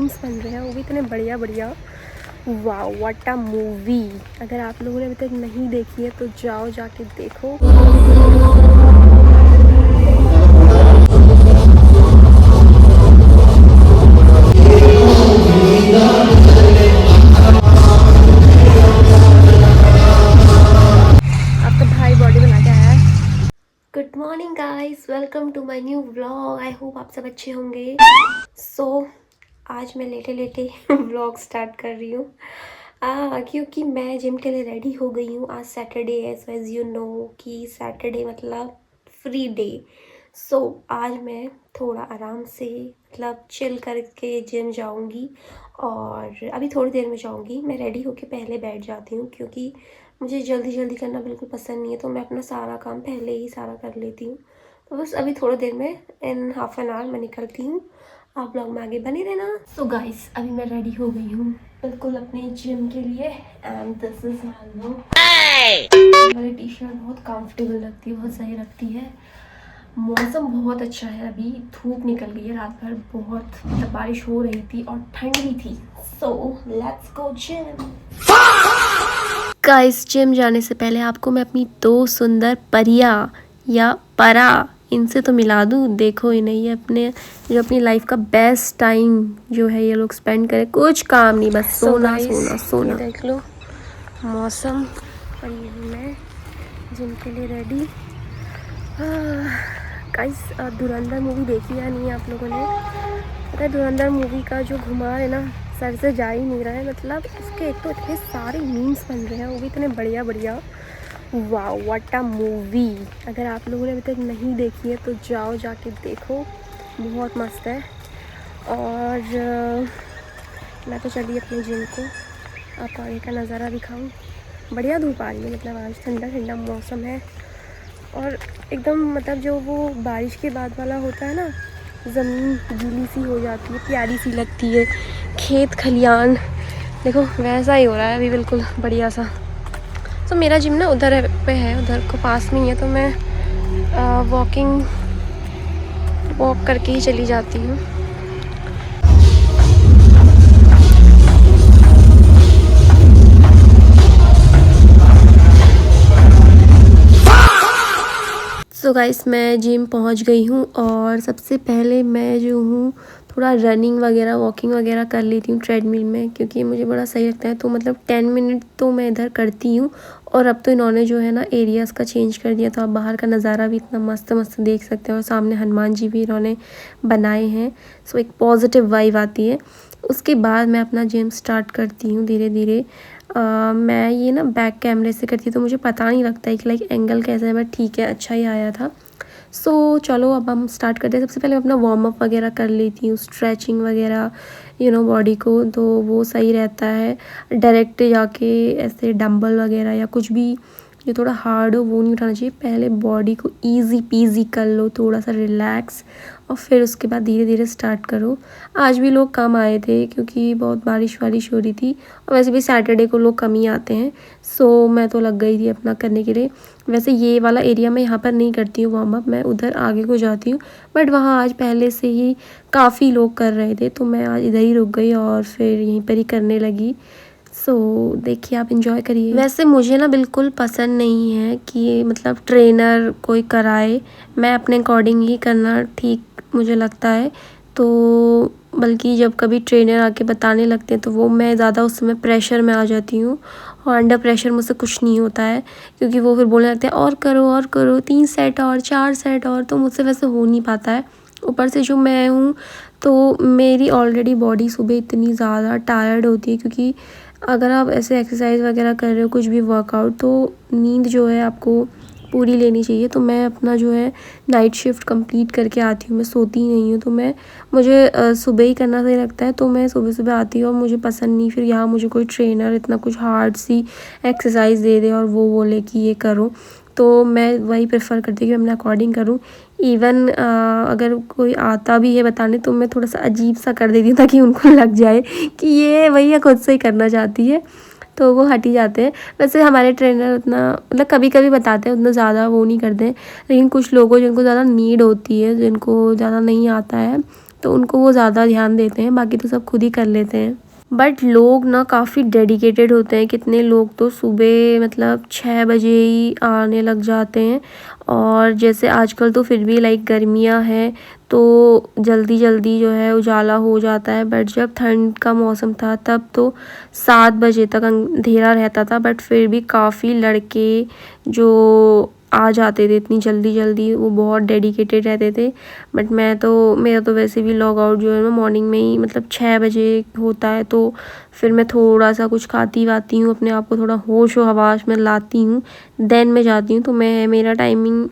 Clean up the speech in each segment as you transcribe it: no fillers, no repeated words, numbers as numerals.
Memes बन रहे हैं, वो भी इतने बढ़िया बढ़िया। वाह व्हाट अ मूवी। अगर आप लोगों ने अभी तक नहीं देखी है तो जाओ जाके देखो। अब तो भाई बॉडी बना के आया है। Good morning guys, welcome to my new vlog. I hope आप सब अच्छे होंगे। आज मैं लेटे लेटे व्लॉग स्टार्ट कर रही हूँ क्योंकि मैं जिम के लिए रेडी हो गई हूँ। आज सैटरडे है, सो एज़ यू नो कि सैटरडे मतलब फ्री डे। आज मैं थोड़ा आराम से मतलब चिल करके जिम जाऊँगी और अभी थोड़ी देर में जाऊँगी। मैं रेडी होके पहले बैठ जाती हूँ क्योंकि मुझे जल्दी जल्दी करना बिल्कुल पसंद नहीं है, तो मैं अपना सारा काम पहले ही सारा कर लेती हूँ। तो बस अभी थोड़ी देर में इन हाफ एन आवर मैं निकलती हूँ। आप लोग में आगे बने रहना। सो गाइस, अभी मैं रेडी हो गई हूँ बिल्कुल अपने जिम के लिए and this is my look. मेरी टी शर्ट बहुत कंफर्टेबल लगती है, बहुत सही लगती है। मौसम बहुत अच्छा है, अभी धूप निकल गई है। रात भर बहुत मतलब बारिश हो रही थी और ठंड भी थी। So let's go gym. Guys, gym जाने से पहले आपको मैं अपनी दो सुंदर परियां या परा इनसे तो मिला दूँ। देखो इन्हें, ये अपनी लाइफ का बेस्ट टाइम जो है ये लोग स्पेंड करें, कुछ काम नहीं, बस सोना सोना सोना। देख लो मौसम। और ये हूँ मैं जिम के लिए रेडी। गाइस, धुरंधर मूवी देखी या नहीं आप लोगों ने? पता है धुरंधर मूवी का जो घुमार है ना, सर से जा ही नहीं रहा है। मतलब उसके एक तो इतने सारे मीम्स बन रहे हैं, वो भी इतने बढ़िया बढ़िया। वाह व्हाट अ मूवी। अगर आप लोगों ने अभी तक नहीं देखी है तो जाओ जाके देखो, बहुत मस्त है। और मैं तो चली अपने जिम को, आपको आगे का नज़ारा दिखाऊं। बढ़िया धूप आ रही है, मतलब आज ठंडा ठंडा मौसम है और एकदम मतलब जो वो बारिश के बाद वाला होता है ना, ज़मीन गीली सी हो जाती है, प्यारी सी लगती है, खेत खलियान, देखो वैसा ही हो रहा है अभी बिल्कुल बढ़िया सा। तो मेरा जिम ना उधर पे है, उधर को पास में ही है, तो मैं वॉक करके ही चली जाती हूँ। सो गाइस, मैं जिम पहुंच गई हूँ और सबसे पहले मैं जो हूँ थोड़ा रनिंग वगैरह वॉकिंग वगैरह कर लेती हूँ ट्रेडमिल में, क्योंकि मुझे बड़ा सही लगता है। तो मतलब 10 मिनट तो मैं इधर करती हूँ। और अब तो इन्होंने जो है ना एरियाज़ का चेंज कर दिया, तो आप बाहर का नज़ारा भी इतना मस्त मस्त देख सकते हैं और सामने हनुमान जी भी इन्होंने बनाए हैं। सो एक पॉजिटिव वाइब आती है। उसके बाद मैं अपना जिम स्टार्ट करती हूँ धीरे धीरे। मैं ये ना बैक कैमरे से करती, तो मुझे पता नहीं लगता है कि लाइक एंगल कैसा है, बट ठीक है अच्छा ही आया था। चलो अब हम स्टार्ट करते हैं। सबसे पहले अपना वार्म अप वगैरह कर लेती हूँ, स्ट्रेचिंग वगैरह बॉडी को, तो वो सही रहता है। डायरेक्ट जाके ऐसे डंबल वगैरह या कुछ भी जो थोड़ा हार्ड हो वो नहीं उठाना चाहिए। पहले बॉडी को ईजी पीजी कर लो, थोड़ा सा रिलैक्स, और फिर उसके बाद धीरे धीरे स्टार्ट करो। आज भी लोग कम आए थे क्योंकि बहुत बारिश वारिश हो रही थी, और वैसे भी सैटरडे को लोग कम ही आते हैं। मैं तो लग गई थी अपना करने के लिए। वैसे ये वाला एरिया मैं यहाँ पर नहीं करती हूँ वार्म अप, मैं उधर आगे को जाती हूँ, बट वहाँ आज पहले से ही काफ़ी लोग कर रहे थे, तो मैं आज इधर ही रुक गई और फिर यहीं पर ही करने लगी। देखिए आप इंजॉय करिए। वैसे मुझे ना बिल्कुल पसंद नहीं है कि मतलब ट्रेनर कोई कराए, मैं अपने अकॉर्डिंग ही करना ठीक मुझे लगता है। तो बल्कि जब कभी ट्रेनर आके बताने लगते हैं तो वो मैं ज़्यादा उस समय प्रेशर में आ जाती हूँ, और अंडर प्रेशर मुझसे कुछ नहीं होता है, क्योंकि वो फिर बोलने लगते हैं और करो 3 सेट और 4 सेट और, तो मुझसे वैसे हो नहीं पाता है। ऊपर से जो मैं हूँ तो मेरी ऑलरेडी बॉडी सुबह इतनी ज़्यादा टायर्ड होती है, क्योंकि अगर आप ऐसे एक्सरसाइज वगैरह कर रहे हो कुछ भी वर्कआउट, तो नींद जो है आपको पूरी लेनी चाहिए। तो मैं अपना जो है नाइट शिफ्ट कंप्लीट करके आती हूँ, मैं सोती नहीं हूँ, तो मुझे सुबह ही करना सही लगता है। तो मैं सुबह सुबह आती हूँ और मुझे पसंद नहीं फिर यहाँ मुझे कोई ट्रेनर इतना कुछ हार्ड सी एक्सरसाइज दे दे और वो बोले कि ये करो। तो मैं वही प्रेफर करती हूँ कि मैं अपने अकॉर्डिंग करूँ। इवन अगर कोई आता भी है बताने तो मैं थोड़ा सा अजीब सा कर देती हूँ, ताकि उनको लग जाए कि ये भैया खुद से ही करना चाहती है, तो वो हट ही जाते हैं। वैसे हमारे ट्रेनर उतना मतलब कभी कभी बताते हैं, उतना ज़्यादा वो नहीं करते हैं, लेकिन कुछ लोगों जिनको ज़्यादा नीड होती है, जिनको ज़्यादा नहीं आता है, तो उनको वो ज़्यादा ध्यान देते हैं, बाकी तो सब खुद ही कर लेते हैं। बट लोग ना काफ़ी डेडिकेटेड होते हैं, कितने लोग तो सुबह मतलब 6 बजे ही आने लग जाते हैं। और जैसे आजकल तो फिर भी लाइक गर्मियां हैं तो जल्दी जल्दी जो है उजाला हो जाता है, बट जब ठंड का मौसम था तब तो 7 बजे तक अंधेरा रहता था। बट फिर भी काफ़ी लड़के जो आ जाते थे इतनी जल्दी जल्दी, वो बहुत डेडिकेटेड रहते थे। बट मेरा तो वैसे भी लॉग आउट जो है ना मॉर्निंग में ही मतलब 6 बजे होता है, तो फिर मैं थोड़ा सा कुछ खाती वाती हूँ, अपने आप को थोड़ा होश व हवास में लाती हूँ, देन मैं जाती हूँ। तो मेरा टाइमिंग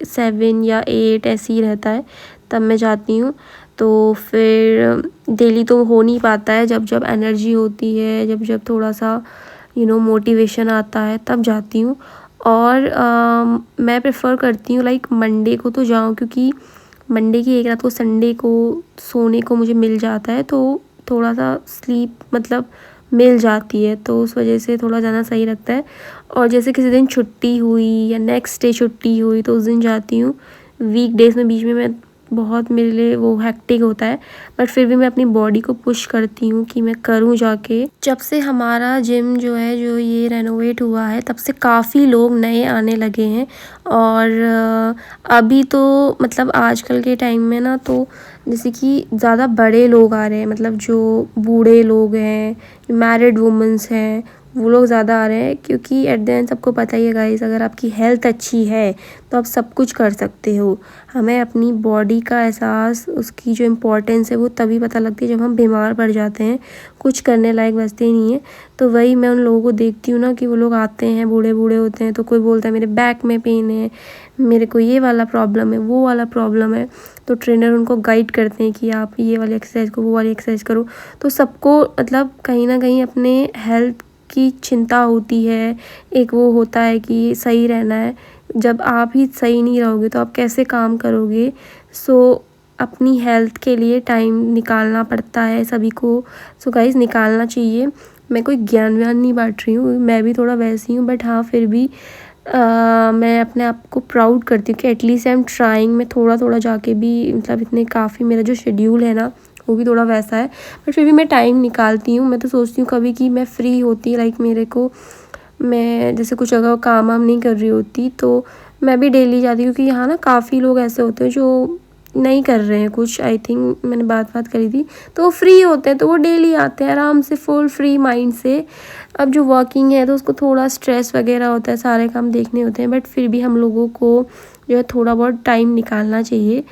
7 या 8 ऐसे ही रहता है, तब मैं जाती हूँ। तो फिर डेली तो हो नहीं पाता है, जब जब एनर्जी होती है, जब जब थोड़ा सा मोटिवेशन आता है तब जाती हूँ। और मैं प्रेफर करती हूँ लाइक मंडे को तो जाऊँ, क्योंकि मंडे की एक रात को संडे को सोने को मुझे मिल जाता है, तो थोड़ा सा स्लीप मतलब मिल जाती है, तो उस वजह से थोड़ा जाना सही लगता है। और जैसे किसी दिन छुट्टी हुई या नेक्स्ट डे छुट्टी हुई तो उस दिन जाती हूँ। वीकडेज़ में बीच में मैं बहुत मेरे लिए वो हेक्टिक होता है, बट फिर भी मैं अपनी बॉडी को पुश करती हूँ कि मैं करूँ जाके। जब से हमारा जिम जो है जो ये रेनोवेट हुआ है तब से काफ़ी लोग नए आने लगे हैं। और अभी तो मतलब आजकल के टाइम में ना तो जैसे कि ज़्यादा बड़े लोग आ रहे हैं, मतलब जो बूढ़े लोग हैं, मैरिड वुमेंस हैं, वो लोग ज़्यादा आ रहे हैं। क्योंकि एट द एंड सबको पता ही है गाइस, अगर आपकी हेल्थ अच्छी है तो आप सब कुछ कर सकते हो। हमें अपनी बॉडी का एहसास, उसकी जो इम्पोर्टेंस है वो तभी पता लगती है जब हम बीमार पड़ जाते हैं, कुछ करने लायक बचते ही नहीं है। तो वही मैं उन लोगों को देखती हूँ ना कि वो लोग आते हैं, बूढ़े बूढ़े होते हैं, तो कोई बोलता है मेरे बैक में पेन है, मेरे को ये वाला प्रॉब्लम है, वो वाला प्रॉब्लम है, तो ट्रेनर उनको गाइड करते हैं कि आप ये वाली एक्सरसाइज करो, वो वाली एक्सरसाइज करो। तो सबको मतलब कहीं ना कहीं अपने हेल्थ की चिंता होती है, एक वो होता है कि सही रहना है। जब आप ही सही नहीं रहोगे तो आप कैसे काम करोगे। सो अपनी हेल्थ के लिए टाइम निकालना पड़ता है सभी को। सो गाइस निकालना चाहिए। मैं कोई ज्ञान व्यान नहीं बांट रही हूँ, मैं भी थोड़ा वैसी हूँ, बट हाँ फिर भी मैं अपने आप को प्राउड करती हूँ कि एटलीस्ट आई एम ट्राइंग। मैं थोड़ा थोड़ा जाके भी मतलब इतने काफ़ी मेरा जो शेड्यूल है ना वो भी थोड़ा वैसा है, बट फिर भी मैं टाइम निकालती हूँ। मैं तो सोचती हूँ कभी कि मैं फ्री होती लाइक मेरे को, मैं जैसे कुछ अगर काम वाम नहीं कर रही होती तो मैं भी डेली जाती हूँ। क्योंकि यहाँ ना काफ़ी लोग ऐसे होते हैं जो नहीं कर रहे हैं कुछ, आई थिंक मैंने बात करी थी, तो वो फ्री होते हैं तो वो डेली आते हैं आराम से फुल फ्री माइंड से। अब जो वर्किंग है तो उसको थोड़ा स्ट्रेस वगैरह होता है, सारे काम देखने होते हैं, बट फिर भी हम लोगों को जो है थोड़ा बहुत टाइम निकालना चाहिए।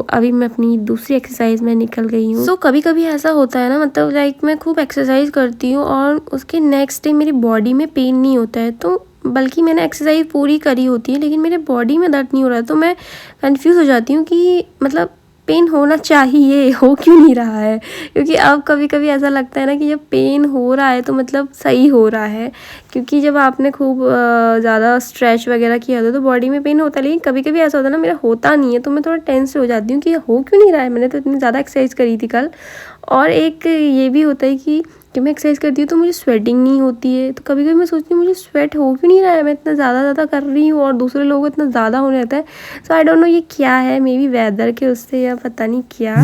अभी मैं अपनी दूसरी एक्सरसाइज में निकल गई हूँ। कभी कभी ऐसा होता है ना, मतलब लाइक मैं खूब एक्सरसाइज करती हूँ और उसके नेक्स्ट डे मेरी बॉडी में पेन नहीं होता है, तो बल्कि मैंने एक्सरसाइज पूरी करी होती है लेकिन मेरे बॉडी में दर्द नहीं हो रहा है, तो मैं कंफ्यूज हो जाती हूँ कि मतलब पेन होना चाहिए, हो क्यों नहीं रहा है। क्योंकि अब कभी कभी ऐसा लगता है ना कि जब पेन हो रहा है तो मतलब सही हो रहा है। क्योंकि जब आपने खूब ज़्यादा स्ट्रेच वगैरह किया होता है तो बॉडी में पेन होता है, लेकिन कभी कभी ऐसा होता है ना मेरा होता नहीं है, तो मैं थोड़ा टेंस हो जाती हूँ कि हो क्यों नहीं रहा है, मैंने तो इतनी ज़्यादा एक्सरसाइज करी थी कल। और एक ये भी होता है कि जब मैं एक्सरसाइज करती हूँ तो मुझे स्वेटिंग नहीं होती है, तो कभी कभी मैं सोचती हूँ मुझे स्वेट हो क्यों नहीं रहा है, मैं इतना ज़्यादा कर रही हूँ और दूसरे लोगों को इतना ज़्यादा होने रहता है। सो आई डोंट नो ये क्या है, मे बी वेदर के उससे या पता नहीं क्या।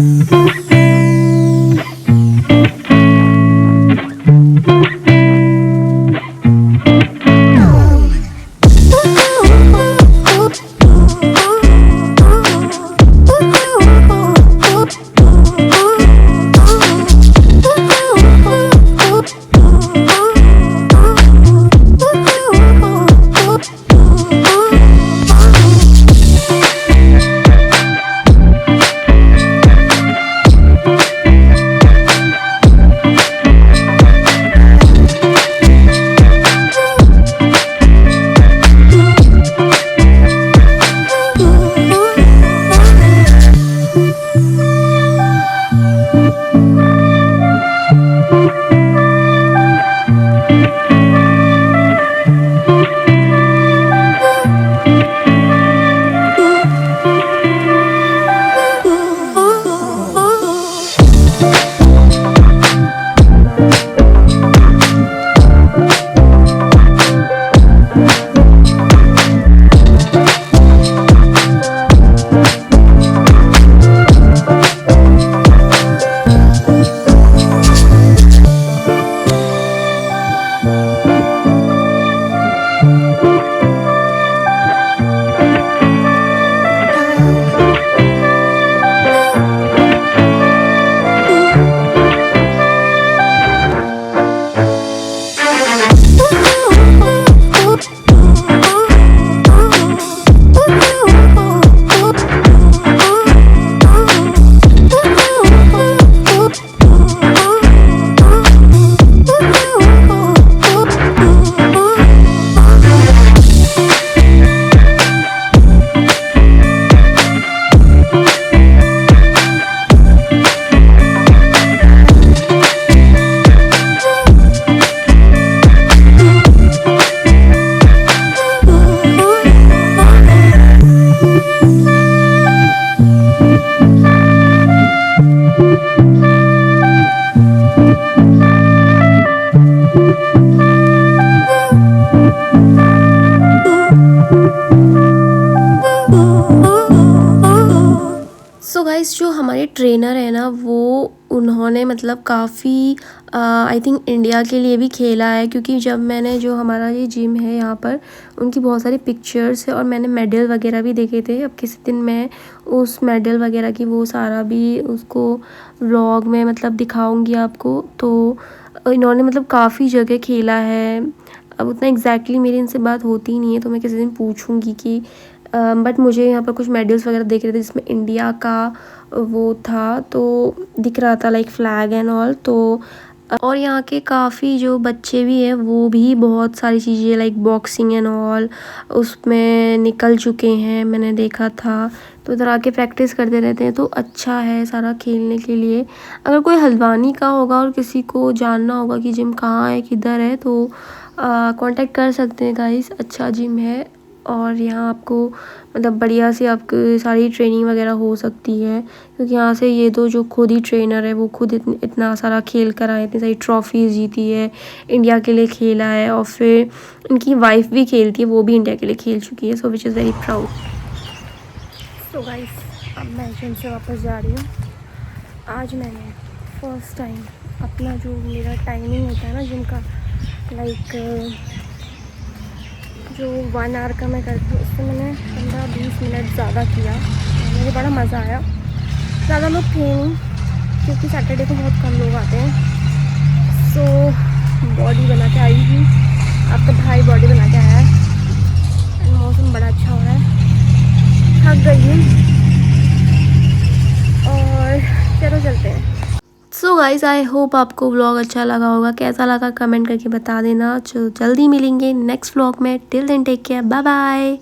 ट्रेनर है ना वो उन्होंने मतलब काफ़ी आई थिंक इंडिया के लिए भी खेला है, क्योंकि जब मैंने जो हमारा ये जिम है यहाँ पर उनकी बहुत सारी पिक्चर्स है और मैंने मेडल वगैरह भी देखे थे। अब किसी दिन मैं उस मेडल वगैरह की वो सारा भी उसको व्लॉग में मतलब दिखाऊंगी आपको। तो इन्होंने मतलब काफ़ी जगह खेला है। अब उतना एग्जैक्टली मेरी इनसे बात होती नहीं है, तो मैं किसी दिन पूछूंगी कि बट मुझे यहाँ पर कुछ मेडल्स वगैरह दिख रहे थे जिसमें इंडिया का वो था, तो दिख रहा था लाइक फ्लैग एंड ऑल। तो और यहाँ के काफ़ी जो बच्चे भी हैं वो भी बहुत सारी चीज़ें लाइक बॉक्सिंग एंड ऑल उसमें निकल चुके हैं, मैंने देखा था। तो इधर आके प्रैक्टिस करते रहते हैं, तो अच्छा है सारा खेलने के लिए। अगर कोई हल्द्वानी का होगा और किसी को जानना होगा कि जिम कहाँ है किधर है, तो कांटेक्ट कर सकते हैं गाइस। अच्छा जिम है और यहाँ आपको मतलब बढ़िया से आपकी सारी ट्रेनिंग वगैरह हो सकती है, क्योंकि यहाँ से ये दो जो खुद ही ट्रेनर है वो खुद इतना सारा खेल कर आए, इतनी सारी ट्रॉफीज़ जीती है, इंडिया के लिए खेला है। और फिर इनकी वाइफ भी खेलती है, वो भी इंडिया के लिए खेल चुकी है, so which is very proud. So guys अब मैं जिम से वापस जा रही हूँ। आज मैंने फर्स्ट टाइम अपना जो मेरा टाइमिंग होता है ना जिम का, लाइक जो 1 आवर का मैं करती हूँ उससे मैंने 15-20 मिनट ज़्यादा किया। मुझे बड़ा मज़ा आया। ज़्यादा लोग थे नहीं क्योंकि सैटरडे को बहुत कम लोग आते हैं। सो बॉडी बना के आई हूँ, आपका भाई बॉडी बना के आया है। एंड मौसम बड़ा अच्छा हो रहा है। थक गई हूँ और चलो चलते हैं। सो गाइज़ आई होप आपको व्लॉग अच्छा लगा होगा। कैसा लगा कमेंट करके बता देना। जल्दी मिलेंगे नेक्स्ट व्लॉग में। Till then take care, bye bye.